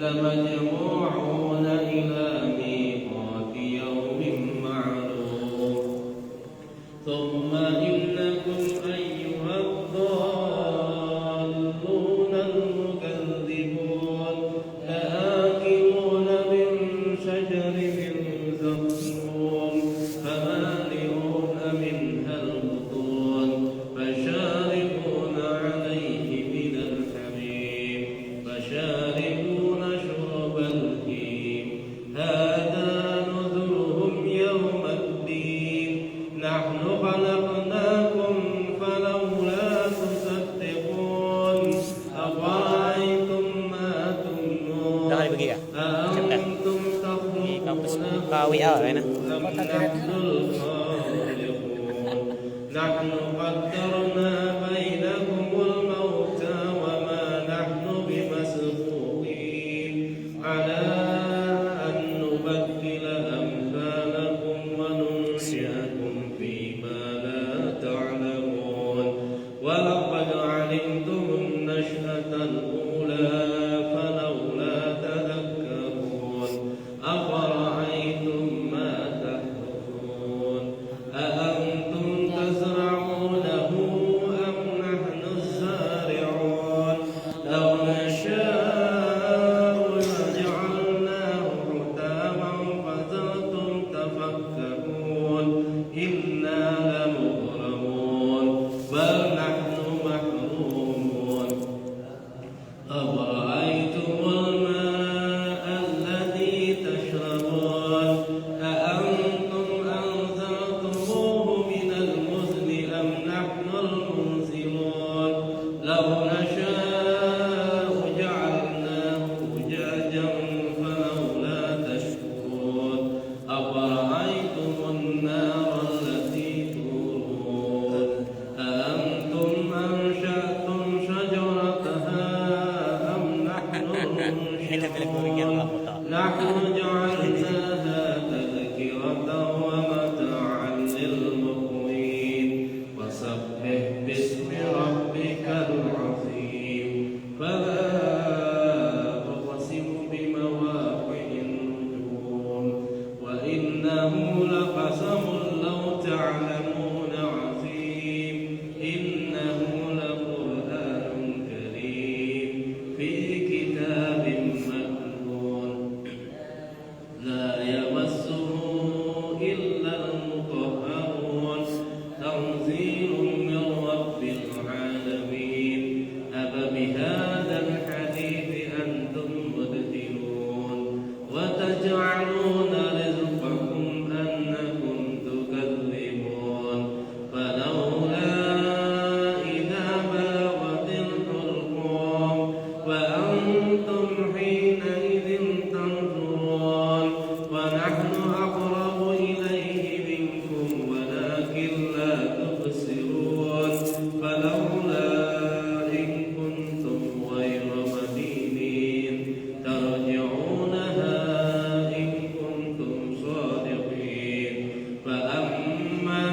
لمجموعون إلى ميقات يوم معلوم ثم إنكم أيها الضالون المكذبون لآكلون من شجر من زقوم فمالئون منها البطون فشاربون عليه من الحميم فشاربون شرب الهيم هذا نزلهم يوم الدين نحن خلقناكم فلولا تصدقون أفرأيتم ما تمنون أأنتم تخلقونه أم نحن الخالقون نحن قدرنا بينكم الموت وما نحن بمسبوقين على أن نبدل أمثالكم وننشئكم فيما لا تعلمون ولقد علمتم النشأة الأولى فلولا تذكرون أفرأيتم ما تحرثون أأنتم تزرعونه أم نحن الزارعون لو نشاء لجعلناه حطاما فظلتم تفكرون إنا لمغرمون بل نحن محرومون أفرأيتم الماء الذي تشربون أأنتم أنزلتموه من المزن أم نحن المنزلون لو نشاء جعلناه أجاجا فلولا تشكرون أفرأيتم النار التي تورون أأنتم أنشأتم شجرتها أم نحن المنشئون نحن جعلناها تذكرة ومتاعا للمقوين وسبح باسم ربك العظيم فلا أقسم بمواقع النجوم وإنه لقسم لو تعلمون عظيم إنه لقرآن كريم في كتاب مكنون لا يمسه إلا المطهرون تنزيل من رب العالمين أفبهذا الحديث أنتم مدهنون وتجعلون رزقكم أنكم تكذبون فلولا إذا بلغت الحلقوم وأنتم حينئذ تنظرون ونحن أقرب إليه منكم ولكن لا تبصرون فلولا إن كنتم غير مدينين ترجعونها إن كنتم صادقين فأما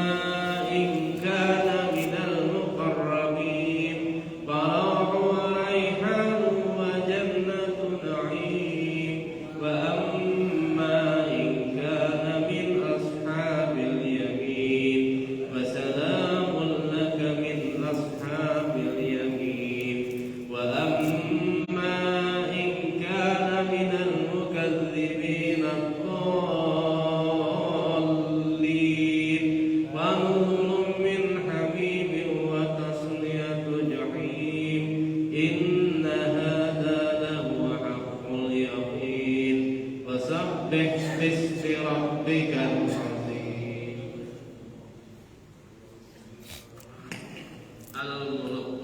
إن كان من المقربين فروح وريحان وجنة نعيم وأما إن كان من أصحاب اليمين فسلام لك من أصحاب اليمين وأما إن كان من المكذبين الضالين فنزل من حميم وتصلية جحيم إن هذا لهو حق اليقين فسبح باسم ربك العظيم الملك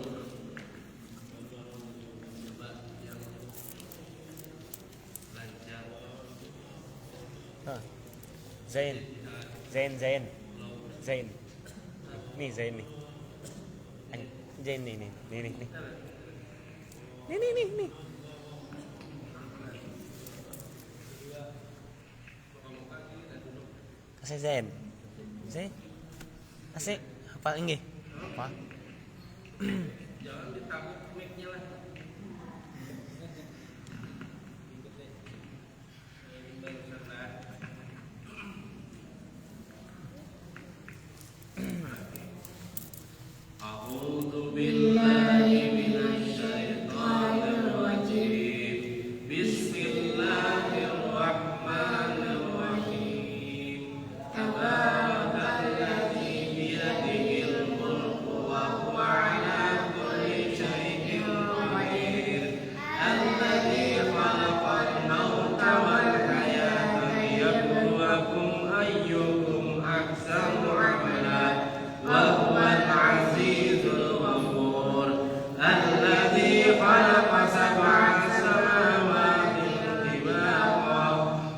coba yang belajar Zain nih Zain nih Zain nih kasih Zain kasih apa ini apa jangan ditabuk mic-nya lah. A'udzu billahi minasy syaithanir rajim. Bismillahirrahmanirrahim. Tabarakalladzi biyadihil mulku wa huwa 'ala kulli syai'in qadir. Alladzi khalaqal mauta wal hayata liyabluwakum ayyukum ahsanu 'amala wa huwal 'azizul ghafur. Alladzi khalaqa sab'a samawati tibaqa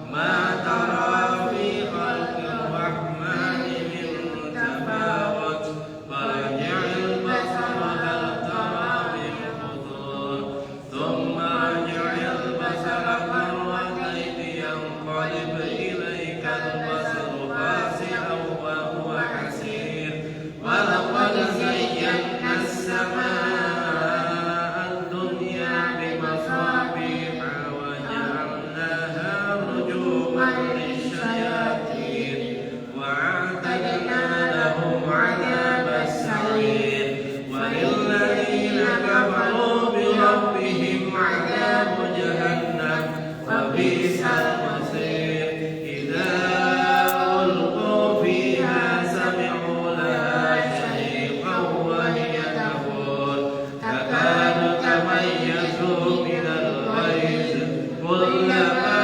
ma tara fi khalqir rahmani min tafawut farji'il basara hal tara min futur thumma rji'il basara marratayn yanqalib ilayka al-basaru khasi'an wa huwa hasir wa laqad zayyana as-samaa'a ad-dunya bimasabiha wa ja'alnaha rujuman lisyayatin wa a'tadna lahum 'adhabas sa'ir wa lilladzina kafaru bi rabbihim 'adhabu jahannam wa bi'sal masir. Idza ulqu fiha sami'u laha shahiqan wa hiya tafur takadu tamayyazu minal ghayz kullama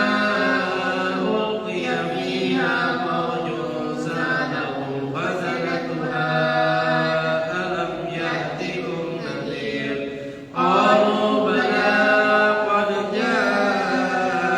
ulqiya fiha fawjun sa'alahum khazanatuha alam ya'tikum nadhir qalu bala qad ja'ana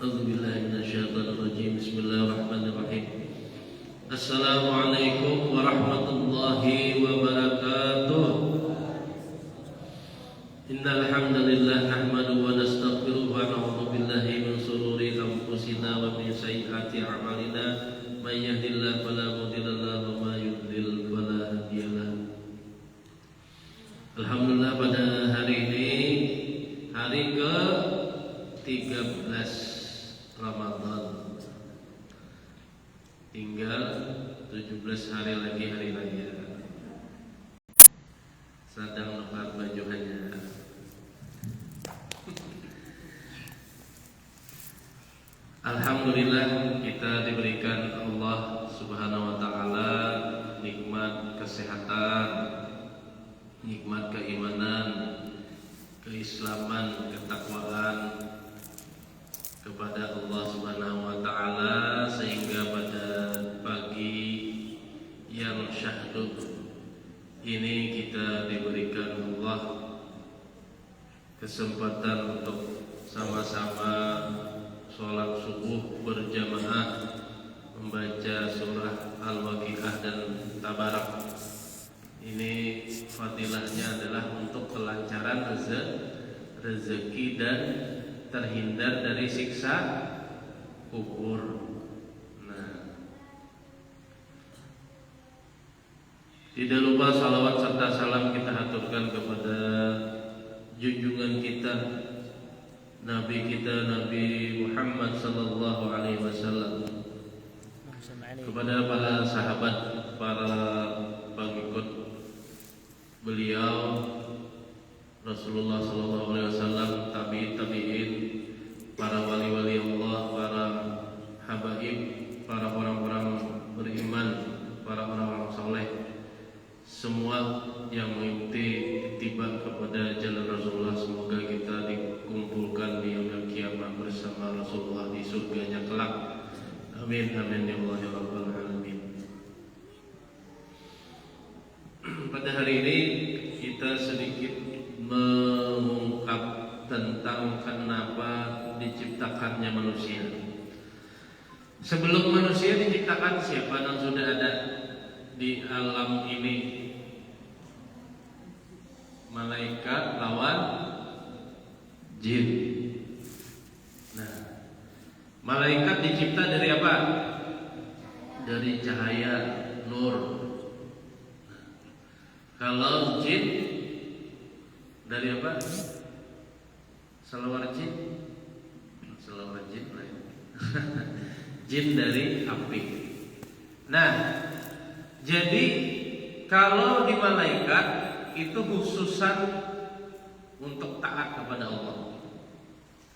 A'udzubillahiminasyaitonirrajim. Bismillahirrahmanirrahim. Assalamualaikum warahmatullahi wabarakatuh. Innal hamdalillah nahmaduhu wa nastaghfiruh wa na'udzu billahi min shururi anfusina wa min sayyiati a'malina. May yahdihillahu fala mudilla lahu wa may yudlil fala hadiya lahu. Alhamdulillah, pada hari ini hari ke-13 Ramadan. Tinggal 17 hari lagi hari raya. Sedang lepas baju hanya. Alhamdulillah, kita diberikan Allah Subhanahu wa taala nikmat kesehatan, nikmat keimanan, keislaman, ketakwaan kepada Allah Subhanahu wa taala, sehingga pada pagi yang syahdu ini kita diberikan Allah kesempatan untuk sama-sama sholat subuh berjamaah membaca surah Al-Waqiah dan Tabarak. Ini fadilahnya adalah untuk kelancaran rezeki dan terhindar dari siksa kubur. Nah, tidak lupa salawat serta salam kita haturkan kepada junjungan kita, Nabi kita, Nabi Muhammad sallallahu alaihi wasallam, kepada para sahabat, para pengikut beliau Rasulullah sallallahu alaihi wasallam, tabi'in, para wali-wali Allah, para habaib, para orang-orang beriman, para orang-orang saleh, semua yang mengikuti ittiba kepada jalan Rasulullah. Semoga kita dikumpulkan di yaumil kiamat bersama Rasulullah di surganya kelak. Amin amin ya Allah ya rabbal alamin. Pada hari ini kita sedikit mengungkap tentang kenapa diciptakannya manusia. Sebelum manusia diciptakan, siapa yang sudah ada di alam ini? Malaikat lawan jin. Nah, malaikat dicipta dari apa? Dari cahaya nur. Kalau jin dari apa? Salawar jin lain. Jin dari api. Nah, jadi kalau di malaikat itu khususan untuk taat kepada Allah.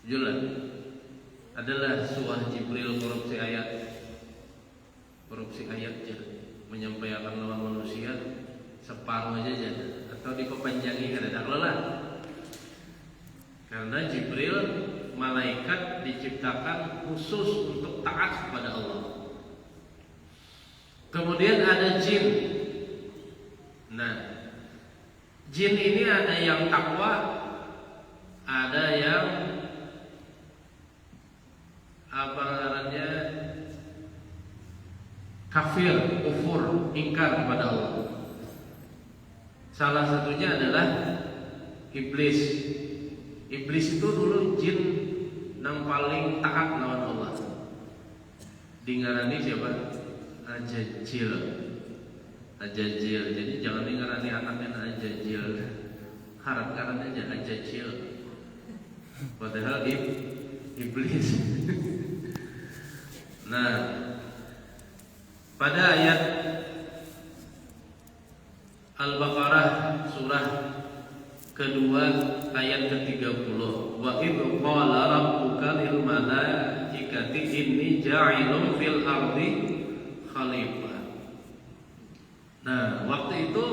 Jelas adalah surah Jibril korupsi ayat menyampaikan lawan manusia separuh aja atau diperpanjangi kada lah. Karena Jibril malaikat diciptakan khusus untuk taat kepada Allah. Kemudian ada jin. Nah, jin ini ada yang takwa, ada yang apa namanya kafir, kufur, ingkar kepada Allah. Salah satunya adalah iblis. Iblis itu dulu jin yang paling taat lawan Allah. Dingarani siapa? Ajajil. Jadi jangan dingarani anaknya Ajajil. Harap-harap aja Ajajil. Padahal iblis. Nah, pada ayat Al-Baqarah surah kedua ayat ke-30, wa idh qala rabbuka lil malaikati inni ja'ilun fil ardi khalifah. Nah, waktu itu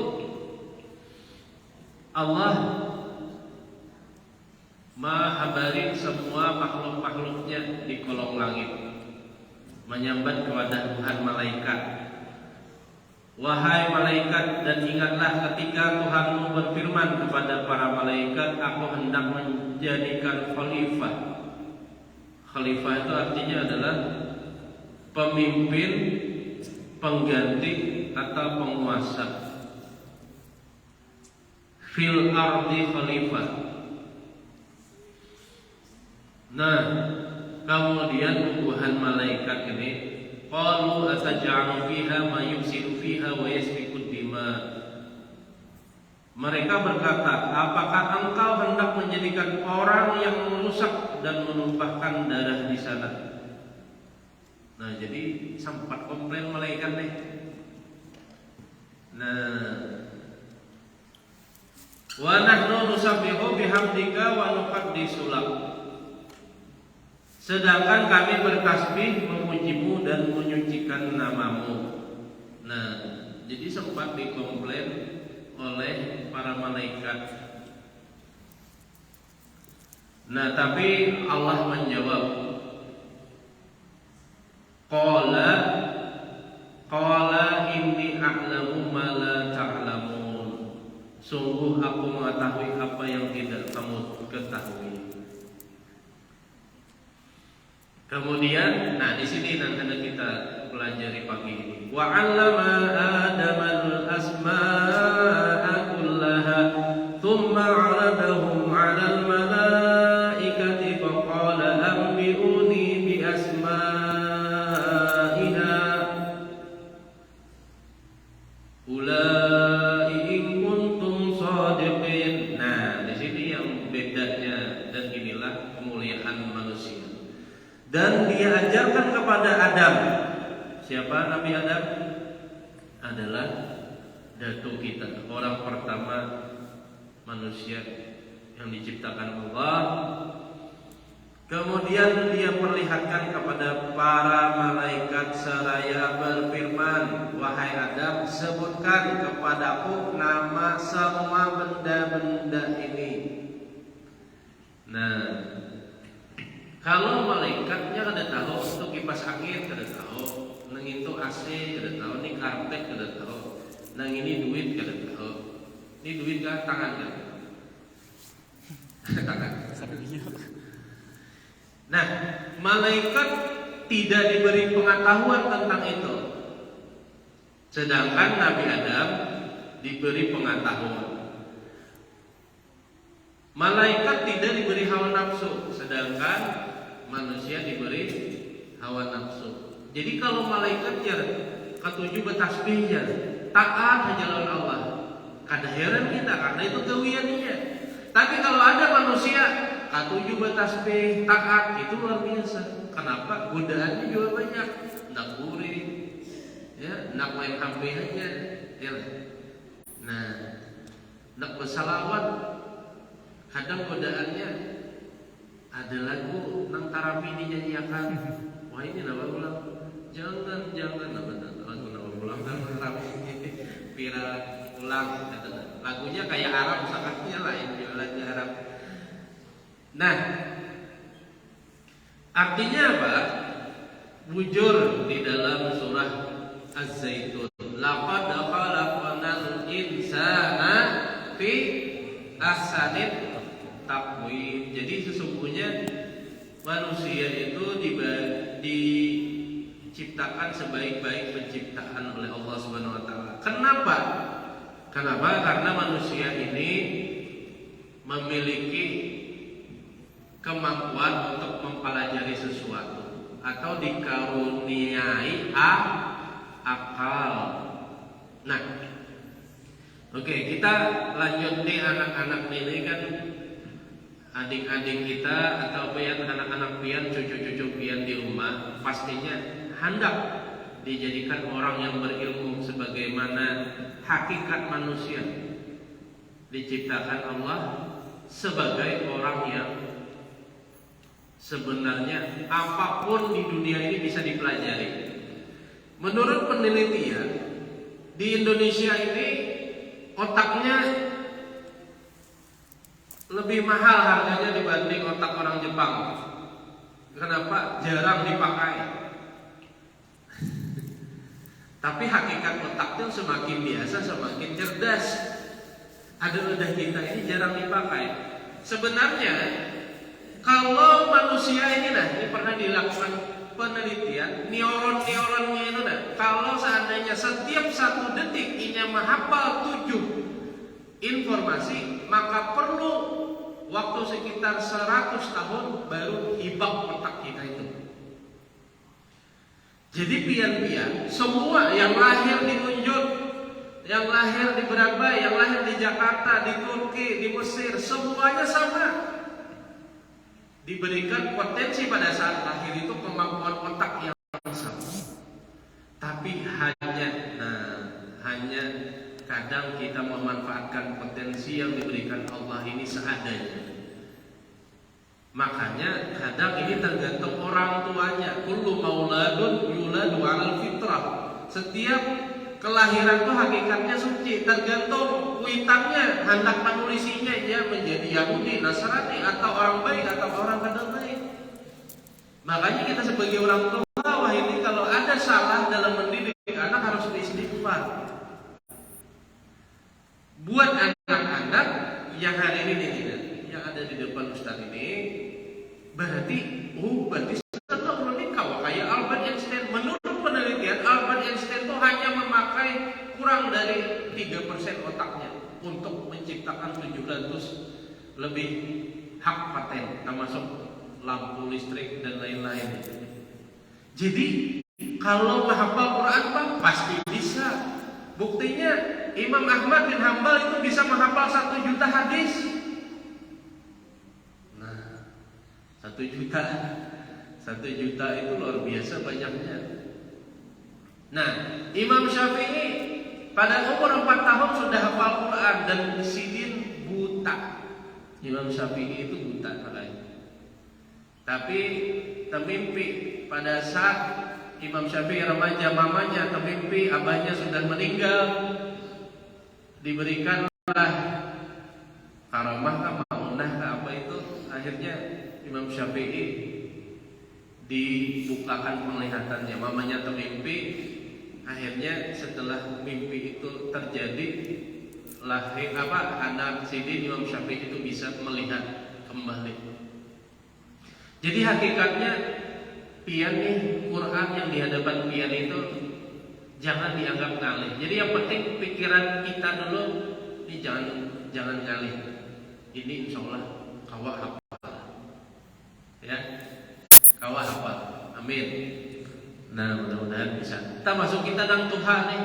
Allah menghabari semua makhluk-makhluknya di kolong langit, menyambat kepada Tuhan malaikat. Wahai malaikat, dan ingatlah ketika Tuhanmu berfirman kepada para malaikat, aku hendak menjadikan Khalifah itu artinya adalah pemimpin, pengganti atau penguasa. Fil ardi khalifah. Nah, kemudian puluhan malaikat ini qalu ataj'alu fiha ma yufsidu fiha wa yasfiku dima. Mereka berkata, apakah engkau hendak menjadikan orang yang merusak dan menumpahkan darah di sana? Nah, jadi sempat komplain malaikat nih. Nah, wa nahnu nusabbihu bihamdika wa nuqaddisu lak. Sedangkan kami bertasbih memujimu dan menyucikan namamu. Nah, jadi sempat dikomplain oleh para malaikat. Nah, tapi Allah menjawab, Qala inni a'lamu ma la ta'lamun. Sungguh aku mengetahui apa yang tidak kamu ketahui. Kemudian, nah di sini nanti kita pelajari pagi ini. Wa 'allama Adamal asma'a kullaha thumma 'aradahum 'alal malaikati faqala anbi'uni bi asma'iha ulai in kuntum shadiqin. Nah, di sini yang bedanya, dan inilah kemuliaan manusia. Dan dia ajarkan kepada Adam. Siapa Nabi Adam? Adalah datuk kita, orang pertama manusia yang diciptakan Allah. Kemudian dia perlihatkan kepada para malaikat seraya berfirman, wahai Adam, sebutkan kepadaku nama semua benda-benda ini. Nah, kalau malaikatnya kada tahu untuk kipas angin, kada tahu, nang itu AC kada tahu, ini karpet kada tahu, nang ini duit kada tahu. Ini duit kah tangan kan? Tangan. Nah, malaikat tidak diberi pengetahuan tentang itu. Sedangkan Nabi Adam diberi pengetahuan. Malaikat tidak diberi hawa nafsu, sedangkan manusia diberi hawa nafsu. Jadi kalau malaikatnya ketujuh bertasbihnya, taat aja lawan Allah, kada heran kita karena itu kewiannya. Tapi kalau ada manusia ketujuh bertasbih, taat, itu luar biasa. Kenapa? Godaannya juga banyak. Nak guring, ya, nak main HP aja, ya. Nah, nak bersalawat, kadang godaannya ada lagu nang tarapi dinyanyiakan. Wah, ini nama ulang. Jangan lagu nama ulang kan tarapi viral ulang. Lagunya kayak Arab, sangatnya lain lagu Arab. Nah, artinya apa? Bujur di dalam surah Az-Zaitun. Laqad khalaqnal insana fi ahsanit taqwim. Jadi sesungguhnya manusia itu diciptakan sebaik-baik penciptaan oleh Allah Subhanahu wa taala. Kenapa? Karena manusia ini memiliki kemampuan untuk mempelajari sesuatu atau dikaruniai akal. Nah, oke, kita lanjut nih anak-anak ini kan adik-adik kita atau pian anak-anak pian, cucu-cucu pian di rumah pastinya hendak dijadikan orang yang berilmu sebagaimana hakikat manusia diciptakan Allah sebagai orang yang sebenarnya apapun di dunia ini bisa dipelajari. Menurut penelitian di Indonesia ini otaknya lebih mahal harganya dibanding otak orang Jepang. Kenapa? Jarang dipakai. Tapi hakikat otaknya semakin biasa semakin cerdas. Ada lidah kita ini jarang dipakai. Sebenarnya Kalau manusia ini pernah dilakukan penelitian, neuronnya itu kalau seandainya setiap 1 detik ini menghafal 7 informasi, maka perlu waktu sekitar 100 tahun baru hibak otak kita itu. Jadi pian-pian semua yang lahir di Unjut, yang lahir di Brabai, yang lahir di Jakarta, di Turki, di Mesir, semuanya sama. Diberikan potensi pada saat lahir itu kemampuan otak yang sama. Tapi hanya kadang kita memanfaatkan potensi yang diberikan Allah ini seadanya. Makanya kadang ini tergantung orang tuanya. Kullu mauladun yuladu 'alal fitrah. Setiap kelahiran itu hakikatnya suci, tergantung witannya, hendak menulisinya dia menjadi Yahudi, Nasrani, atau orang baik atau orang kada baik. Makanya kita sebagai orang tua, wah ini kalau ada salah dalam mendidik anak harus beristighfar. Buat anak-anak yang hari ini yang ada di depan Ustaz ini, berarti setelah menikah kayak Albert Einstein. Menurut penelitian, Albert Einstein itu hanya memakai kurang dari 3% otaknya untuk menciptakan 700 lebih hak paten, termasuk lampu listrik dan lain-lain. Jadi kalau menghafal Quran pasti bisa. Buktinya Imam Ahmad bin Hambal itu bisa menghafal 1 juta hadis. Nah, 1 juta itu luar biasa banyaknya. Nah, Imam Syafi'i pada umur 4 tahun sudah hafal Quran dan sidin buta. Imam Syafi'i itu buta katanya. Tapi termimpi pada saat Imam Syafi'i remaja, mamanya termimpi abahnya sudah meninggal. Diberikanlah karamah maunah apa itu. Akhirnya Imam Syafi'i dibukakan penglihatannya, mamanya termimpi. Akhirnya setelah mimpi itu terjadi, anak sidin Imam Syafi'i itu bisa melihat kembali. Jadi hakikatnya pian nih, Quran yang di hadapan pian itu jangan dianggap ngalih. Jadi yang penting pikiran kita dulu ini jangan ngalih. Ini insya Allah kawah hafal. Ya, kawah hafal. Amin. Nah, mudah-mudahan bisa. Kita masuk kita dan Tuhan nih.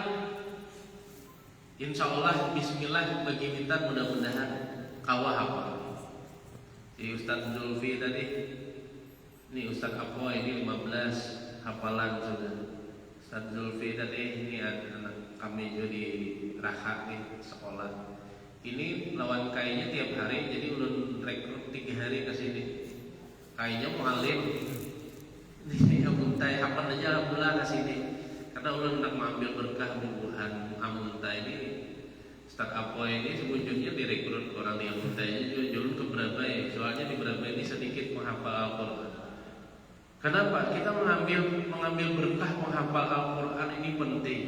Insya Allah Bismillah bagi kita mudah-mudahan kawah hafal. Si Ustaz Zulfi tadi, ini Ustaz Apo ini 15 hafalan sudah. Ustaz Zulfi tadi ini anak kami juga di Raha nih sekolah. Ini lawan kayaknya tiap hari, jadi ulun rekrut 3 hari ke sini. Kayaknya mualim. Ini amuntai hafal aja alhamdulillah ke sini. Karena ulun nak mengambil berkah bubuhan amuntai ini. Ustaz Apo ini sebujurnya direkrut orang di amuntai juga ulun ke Brabai. Soalnya di Brabai ini sedikit menghafal Al-Qur'an. Kenapa? Kita mengambil berkah menghafal Al-Quran ini penting.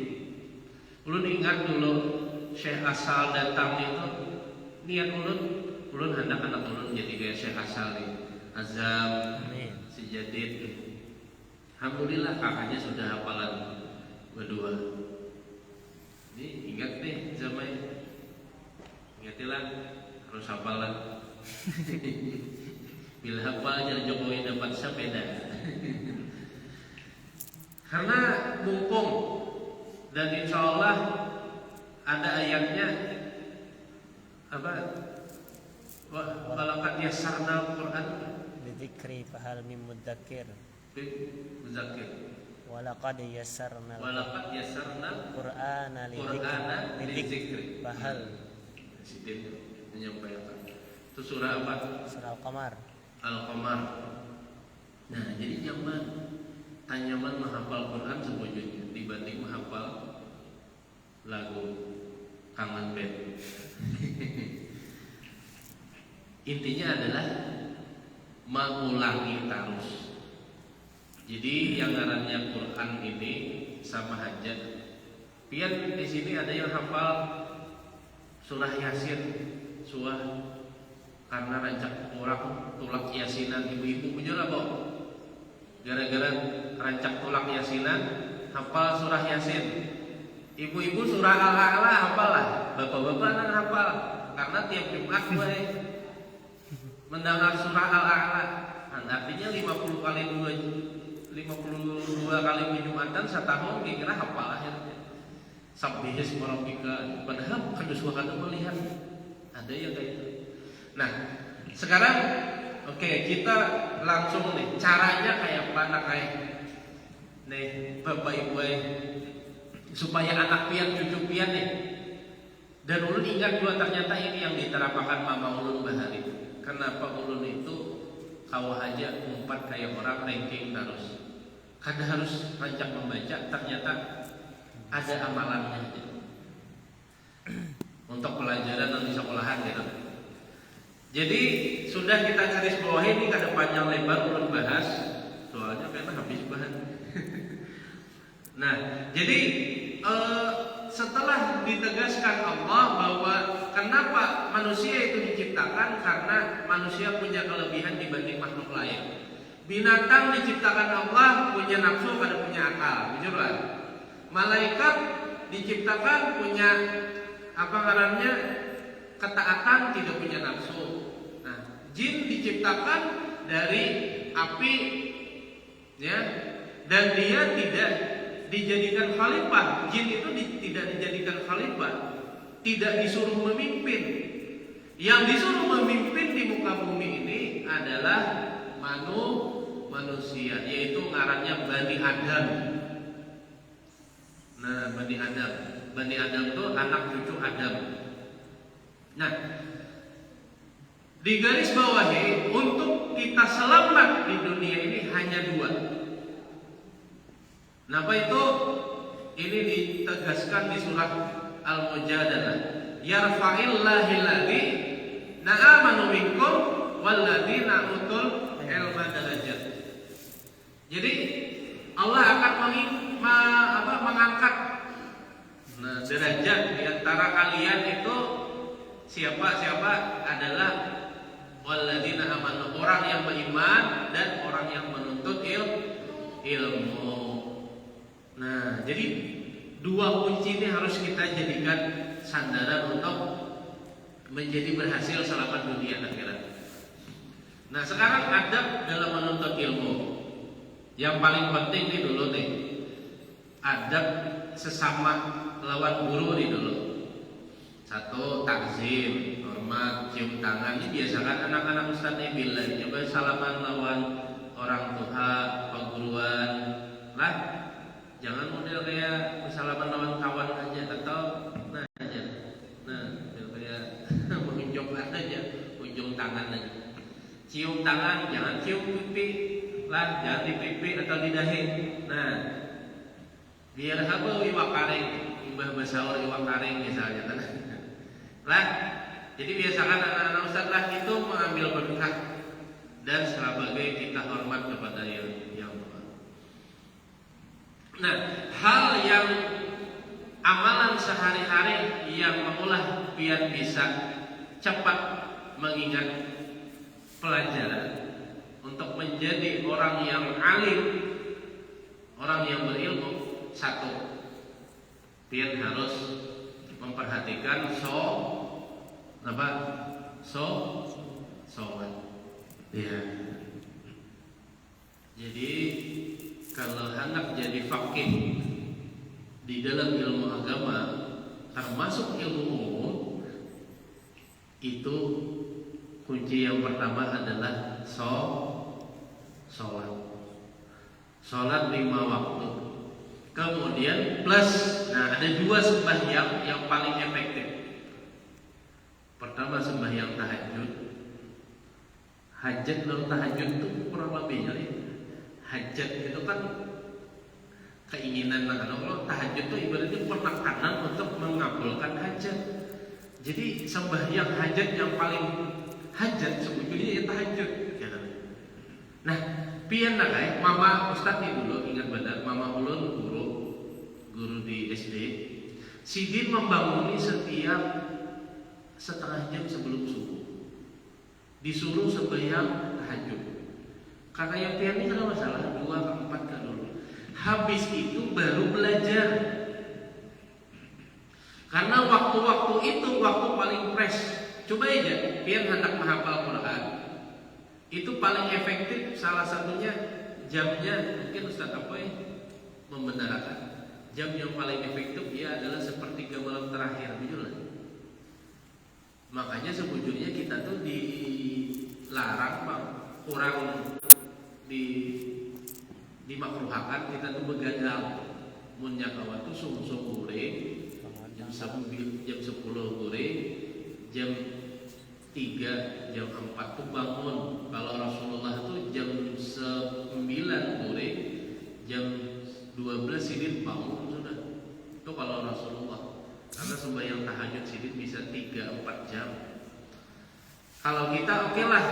Ulun ingat dulu Syekh Asal datang itu, niat ulun hendak anak ulun jadi kayak Syekh Asal nih, Azam, si Jadid. Alhamdulillah kakaknya sudah hafalan berdua. Ini ingat nih Zamai, ingatilah harus hafalan. Bila hafalnya Jokowi dapat sepeda. Karena mumpung dan insya Allah ada ayatnya apa? Walakat yassarna Al-Quran Bidzikri fahal min mudzakir. Mudzakir. Walaqad yassarna Qur'ana lidzikri. Fahal. Presiden menyampaikan. Itu surah apa? Surah Al-Qamar. Al-Qamar. Nah, jadi nyaman menghafal Quran sebujurnya dibanding menghafal lagu kangen band. Intinya adalah mengulangi terus. Jadi yang ngarannya Quran ini sama aja. Pian di sini ada yang hafal surah Yasin, surah karena rancak orang tulak yasinan ibu-ibu menjela kok. Gara-gara rancak tulak yasinan hafal surah Yasin. Ibu-ibu surah Al-A'la hafal lah, bapak-bapak nan hafal karena tiap Jumat gue mendengar surah Al-A'la. Artinya 52 kali Jumatan setahun kira-kira hafal akhirnya. Sabbihis rabbika, padahal kadus waktu melihat ada yang kayak itu. Nah, sekarang oke, kita langsung nih caranya kayak mana kayak nih bapak ibu supaya anak pian cucu pian nih. Dan ulun ingat juga ternyata ini yang diterapkan mama ulun bahari. Kenapa ulun itu kau aja umpat kayak orang ranking terus. Karena harus rancak membaca, ternyata ada amalannya untuk pelajaran di sekolahan gitu. Jadi sudah kita garis bawahi ini kada panjang lebar ulun bahas, soalnya karena habis bahan. Nah, jadi setelah ditegaskan Allah bahwa kenapa manusia itu diciptakan, karena manusia punya kelebihan dibanding makhluk lain. Binatang diciptakan Allah punya nafsu, kada punya akal, jujur lah. Malaikat diciptakan punya apa namanya ketaatan, tidak punya nafsu. Nah, jin diciptakan dari api, ya, dan dia tidak dijadikan khalifah. Jin itu tidak dijadikan khalifah, tidak disuruh memimpin. Yang disuruh memimpin di muka bumi ini adalah manusia, yaitu ngarannya Bani Adam. Nah, Bani Adam itu anak cucu Adam. Nah, di garis bawahi untuk kita selamat di dunia ini hanya dua. Kenapa itu? Ini ditegaskan di surat Al-Mujadalah. Yarfa'illahil ladzi na'amanu minkum walladzina utul ilma darajat. Jadi Allah akan mengangkat derajat di antara kalian itu siapa adalah walladzina amanu, orang yang beriman dan orang yang menuntut ilmu. Nah, jadi dua kunci ini harus kita jadikan sandaran untuk menjadi berhasil selamat dunia dan akhirat. Nah, sekarang adab dalam menuntut ilmu. Yang paling penting nih dulu nih, adab sesama lawan guru nih dulu. Satu, takzim, hormat, cium tangan. Ini biasakan anak-anak ustadz nih bilang, coba salaman lawan orang tua, perguruan lah. Jangan model kayak salaman lawan kawan aja atau kayak menunjuk aja, ujung tangan aja. Cium tangan, jangan cium pipi lah, jangan di pipi atau di dahi. Nah, biar apa iwak karing, mbah basaur iwak karing misalnya kan. Lah, jadi biasakan anak-anak ustaz lah itu mengambil berkah dan sebagai kita hormat kepada yang tua. Nah, hal yang amalan sehari-hari yang mengolah biar bisa cepat mengingat pelajaran untuk menjadi orang yang alim, orang yang berilmu. Satu, biar harus memperhatikan sholat. Ya. Jadi kalau anak jadi faqih di dalam ilmu agama, termasuk ilmu umum, itu kunci yang pertama adalah sholat. Sholat 5 waktu. Kemudian plus, nah ada 2 sembahyang yang paling efektif. Pertama sembahyang tahajud. Hajat dan tahajud itu kurang lebihnya ya. Hajat itu kan keinginan Allah. Tahajud itu ibaratnya penekanan untuk mengabulkan hajat. Jadi sembahyang hajat yang paling hajat sebetulnya ya tahajud. Nah, pian nak mama ustaz ini dulu ingat benar, mama ulun guru di SD. Sidin membanguni setiap setengah jam sebelum subuh. disuruh sembahyang tahajud. Kakak yang pian ini kalau masalah 2 ke 4 ke dulu. Habis itu baru belajar. Karena waktu-waktu itu waktu paling fresh. Coba aja, pian hendak menghafal Quran. Itu paling efektif, salah satunya jamnya, mungkin Ustaz Apoy membenarkan. Jam yang paling efektif ya adalah sepertiga malam terakhir, betul. Makanya sebetulnya kita tuh dilarang, kurang dimakruhakan kita tuh begadang. Mun nyakawa tuh sung-sung goreng jam 10 goreng, jam 3, jam 4 tuh bangun. Kalau Rasulullah tuh jam 9 goreng, jam 12 sidin bangun sudah. Itu kalau Rasulullah. Karena sembahyang tahajud sidin bisa 3-4 jam. Kalau kita oke lah,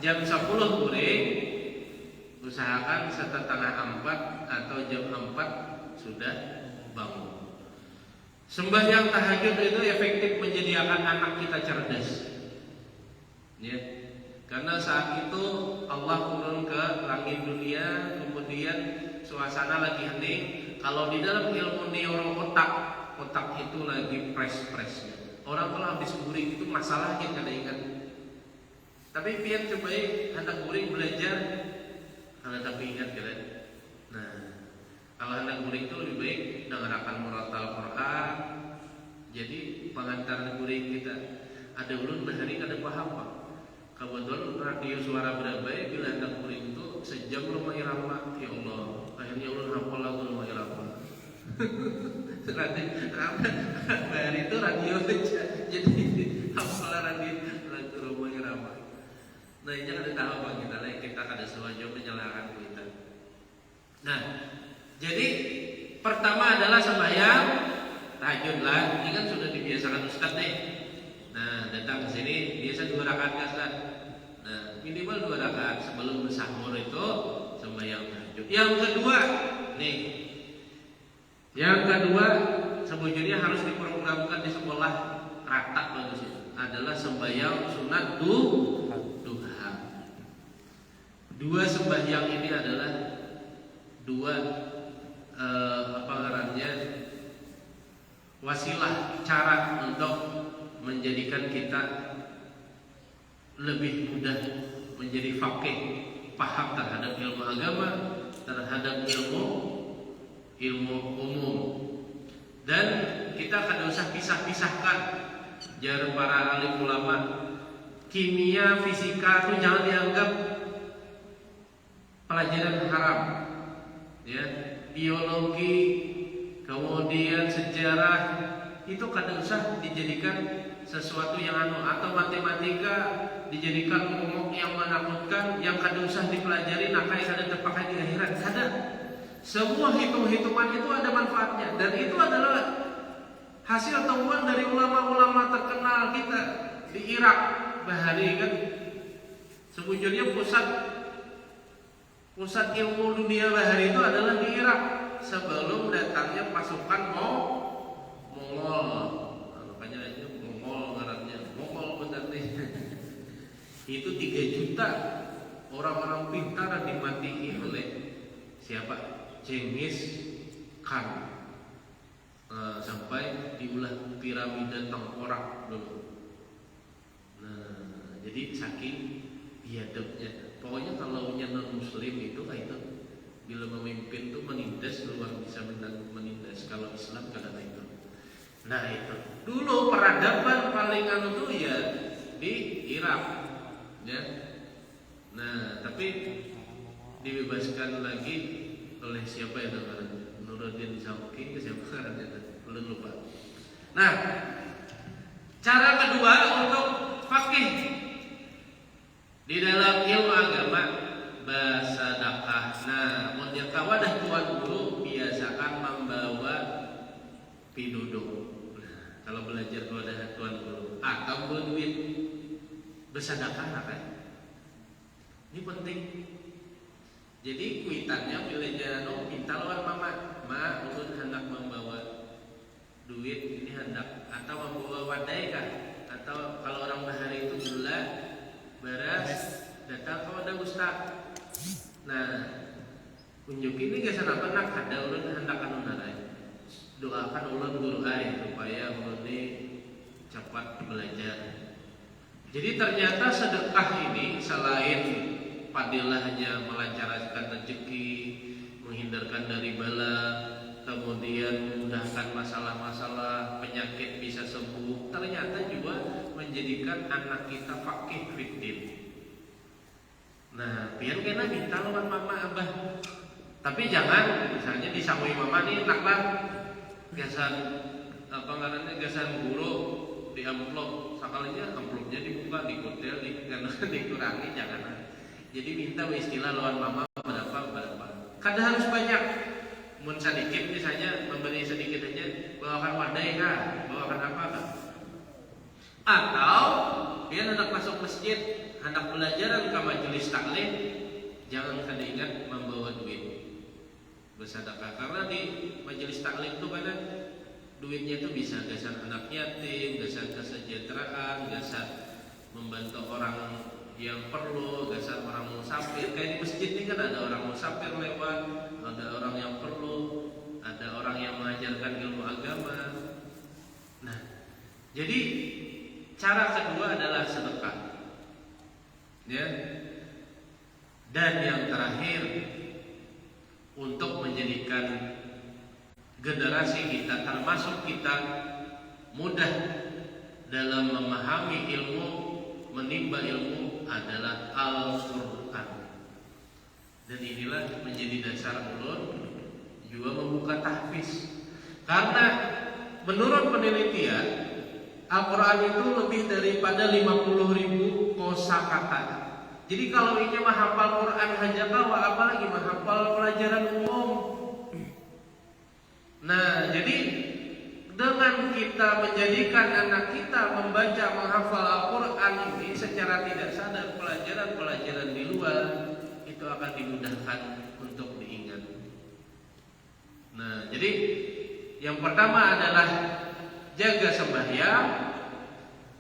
jam 10 goreng, usahakan setengah 4 atau jam 4 sudah bangun. Sembahyang tahajud itu efektif menjadikan anak kita cerdas. Ya. Karena saat itu Allah turun ke langit dunia, kemudian suasana lagi hening. Kalau di dalam ilmu otak itu lagi fresh-freshnya. Orang kalau habis guring itu masalahnya kada ingat. Tapi pian cobain anak guring belajar, karena tapi ingat kan. Nah, kalau anak guring itu lebih baik dengarkan murotal Quran. Jadi pengantar guring kita ada ulun bahari kada paham Pak. Kebetulan radio suara Berabai bila anak guring itu sejam rumah irama. Ya Allah, akhirnya ulun hafal lagu rumah irama. Bahari itu radio saja. Jadi hafal radio lagu rumah irama. Nah ini ada tahu Pak kita ada sewajar menyalahkan kita. Nah, jadi pertama adalah sembahyang tahajud lah. Ini kan sudah dibiasakan Ustaz nih. Nah, datang ke sini biasa 2 rakaat kan Ustaz. Nah, minimal 2 rakaat sebelum bersahur itu sembahyang tahajud. Yang kedua, nih. Yang kedua, sebetulnya harus diprogramkan di sekolah rata bagus itu. Adalah sembahyang sunat duha. 2 sembahyang ini adalah 2 wasilah cara untuk menjadikan kita lebih mudah menjadi faqih, paham terhadap ilmu agama, terhadap ilmu umum. Dan kita kada usah pisah-pisahkan jar para alim ulama. Kimia, fisika itu jangan dianggap pelajaran haram. Ya, biologi, kemudian sejarah itu kada usah dijadikan sesuatu yang atau matematika dijadikan momok yang menakutkan yang kada usah dipelajari nakai kada terpakai di akhirat. Kada. Semua hitung-hitungan itu ada manfaatnya dan itu adalah hasil temuan dari ulama-ulama terkenal kita di Irak bahari kan. Sebetulnya pusat ilmu dunia bahari itu adalah di Irak sebelum datangnya pasukan Mongol. Makanya aja Mongol ngarannya. Mongol benar nih. Itu 3 juta orang-orang pintar dimatikan oleh siapa? Genghis Khan. Sampai diulah piramida tengkorak dulu. Nah, jadi saking biadabnya. Pokoknya kalau non muslim itu bila memimpin itu menindas luar bisa menindas. Kalau Islam kadang itu. Nah itu dulu peradaban paling tuh ya di Irak, ya. Nah tapi dibebaskan lagi oleh siapa ya namanya? Nuruddin Zauki ke siapa namanya? Belum lupa. Nah cara kedua untuk faqih di dalam ilmu agama bersedekah. Nah, yang kawadah tuan guru biasakan membawa piduduk. Nah, kalau belajar kawadah tuan guru atau berduit bersedekah kan? Ini penting. Jadi kuitannya belajar minta lawan mama, ulun hendak membawa duit ini hendak atau membawa wadai kan? Atau kalau orang bahari itu gula beres datang kepada ustaz. Nah, unjuk ini geus anak ada ulun handakan unarai. Doakan ulun guru ai supaya ulun ini cepat belajar. Jadi ternyata sedekah ini selain fadilahnya melancarkan rezeki, menghindarkan dari bala, kemudian memudahkan masalah-masalah, penyakit bisa sembuh, ternyata juga menjadikan anak kita faqih fiddin. Nah, biar kena minta lawan mama abah. Tapi jangan misalnya disangui mama nih naklah gasan apa ngarannya gasan guru di amplop, sekalinya amplopnya dibuka, dikutil, dikurangi, jangan. Jadi minta istilah lawan mama berapa. Kadang harus banyak. Mun sedikit misalnya memberi sedikit aja, bawakan wadai kah, bawakan apa kah? Atau dia hendak masuk masjid, hendak belajar ke majelis taklim, jangan kada ingat membawa duit bersedekah, karena di majelis taklim itu kadang duitnya itu bisa gasan anak yatim, gasan kesejahteraan, gasan membantu orang yang perlu, gasan orang musafir. Kayak di masjid ini kan ada orang musafir lewat, ada orang yang perlu, ada orang yang mengajarkan ilmu agama. Nah, jadi cara kedua adalah sedekah, ya. Dan yang terakhir, untuk menjadikan generasi kita, termasuk kita, mudah dalam memahami ilmu, menimba ilmu adalah Al-Quran. Dan inilah menjadi dasar ulun juga membuka tahfiz. Karena menurut penelitian, Al-Quran itu lebih daripada 50.000 kosakata. Jadi kalau ini menghafal Quran hanya kawa, apalagi menghafal pelajaran umum. Nah, jadi dengan kita menjadikan anak kita membaca, menghafal Al-Quran ini secara tidak sadar, pelajaran-pelajaran di luar itu akan dimudahkan untuk diingat. Nah, jadi yang pertama adalah jaga sembahyang.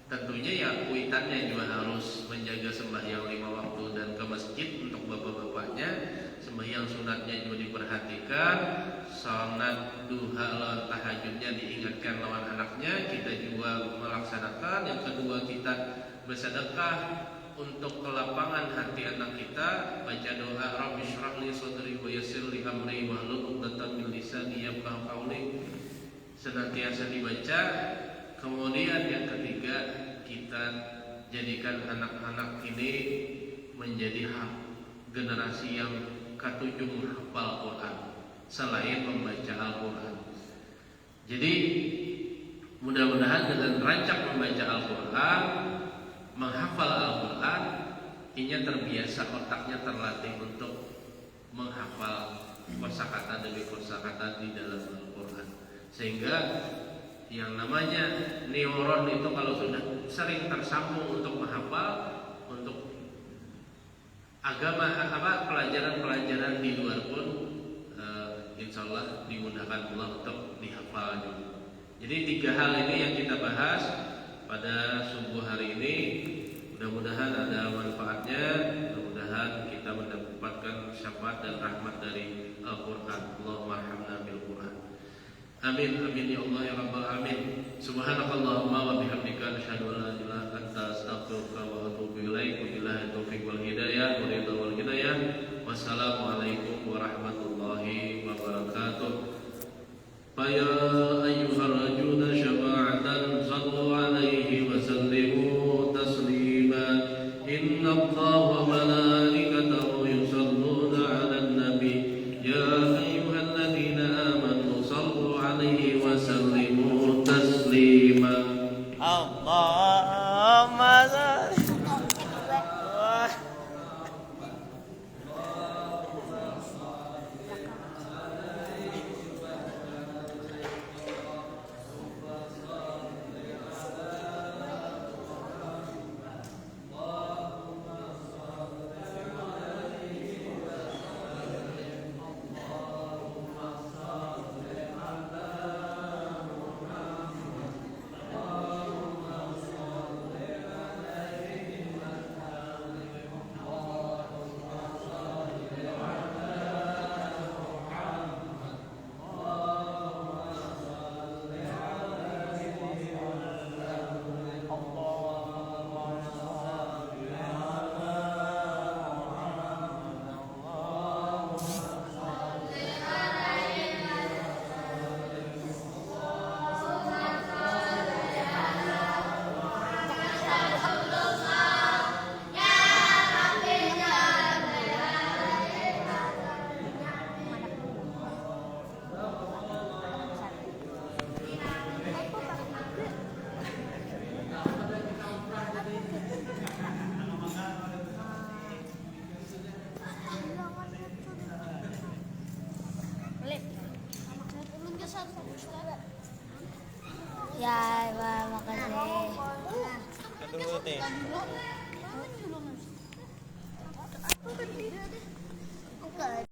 Tentunya ya kuitannya juga harus menjaga sembahyang 5 waktu dan ke masjid untuk bapak-bapaknya. Sembahyang sunatnya juga diperhatikan. Salat duha lawan tahajudnya diingatkan lawan anaknya. Kita juga melaksanakan. Yang kedua, kita bersedekah untuk kelapangan hati anak kita. Baca doa Rabbi shrah li sadri wa yassir li amri wahlul 'uqdatam min lisani yafqahu qawli, senantiasa dibaca. Kemudian yang ketiga, kita jadikan anak-anak ini menjadi generasi yang ketujuh menghafal Quran selain membaca Al-Quran. Jadi mudah-mudahan dengan rancak membaca Al-Quran, menghafal Al-Quran, inya terbiasa, otaknya terlatih untuk menghafal kosakata demi kosakata di dalam Al-Quran, sehingga yang namanya neuron itu kalau sudah sering tersambung untuk menghafal, untuk agama pelajaran-pelajaran di luar pun insya Allah dimudahkan Allah untuk dihafal juga. Jadi 3 hal ini yang kita bahas pada subuh hari ini. Mudah-mudahan ada manfaatnya, mudah-mudahan kita mendapatkan syafaat dan rahmat dari Al-Quran. Allahumma arhamna bil Quran. Amin amin ya Allah ya rabbal alamin. Subhanakallahumma wa bihamdika asyhadu an la ilaha illa anta astaghfiruka wa atubu ilaik. Wabillahi taufiq wal hidayah wa ridha wal hidayah. Wassalamualaikum warahmatullahi wabarakatuh. Fa ya ayyuhar rajuna syafa'atan sallu alaihi wa sallimu taslima. Innallaha wa malaikatahu yusalluna 'alan nabi. Ya ayyuhalladzina amanu sallu alaihi wa sallimu taslima. Allahumma shalli. Ya, makasih. Kedua Bukan.